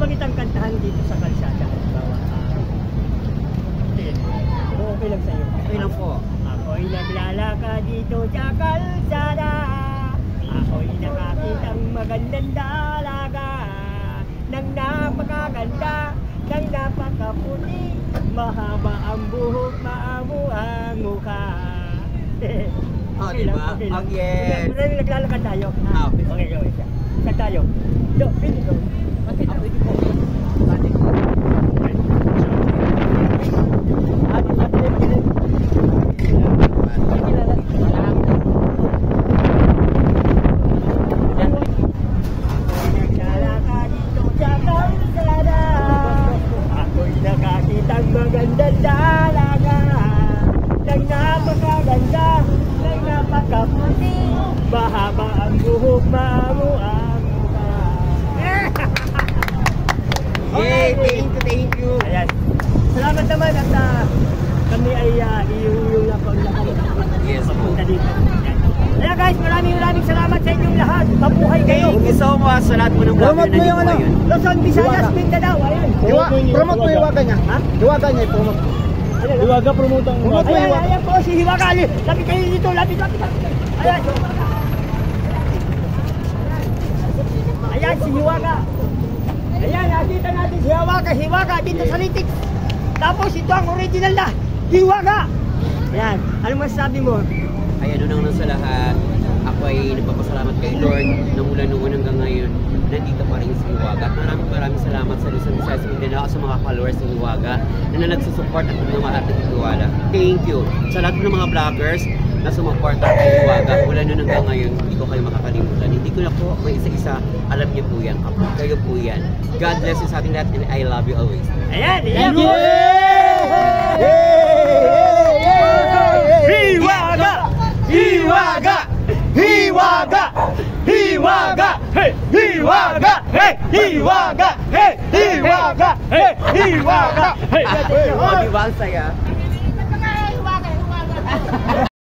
ba kitang kantahan dito sa kalsada? Halimbawa, okay lang sa'yo. Okay lang po. Ako'y naglalakad dito sa kalsada. Ako'y nakakitang magandang dalaga. Nang napakaganda, nang napakaputi. Mahaba ang buhok, maamo ang mukha. Okay lang, okay lang. Yes. Naglalakad tayo. Okay. Okay, gawin siya. Saan tayo? Do, pwede ko. Okay, pwede po. Magandang dalaga, nang napakaganda, nang napakaputi, mahaba ang buhok, maamo ang mukha. Yay! Thank you! Ayan. Salamat naman at kami ay yung Yes, papunta dito. Ayan guys, maraming salamat sa inyong lahat. Mabuhay kayo. Thank you so much sa lahat po ng vlogger na dito ngayon. Luzon, Visayas, Mindanao. Ayun. Promote mo Hiwaga niya. Ha? Hiwaga niya, promote. Hiwaga, promote ang Hiwaga. Ayan po, si Hiwaga. Lapit kayo dito, lapit. Ayan. Ayan, si Hiwaga. Ayan, nakita natin si Hiwaga dito sa Litix. Tapos ito ang original na Hiwaga. Ayan, ano masasabi mo? Ayan, unang sa lahat, ako ay nagpapasalamat kay Lord na mula noon hanggang ngayon, nandito pa rin sa Hiwaga. At maraming salamat sa Luzon, Visayas, Mindanao sa mga followers ng Hiwaga na nagsusupport at nagmamahal at nagtiwala. Thank you sa lahat ng mga vloggers na sumuporta kay Hiwaga. Mula noon hanggang ngayon, hindi ko kayo makakalimutan. Hindi ko na po may isa-isa, alam niyo po yan. Kayo po yan. God bless you sa ating lahat and I love you always. Ayan, ayan. Hiwaga! Hiwaga! Hiwaga! Hiwaga! Hey! Hiwaga! Hey! Hiwaga! Hey! Hiwaga! Hey! Hiwaga! Hey! Di ba ang saya?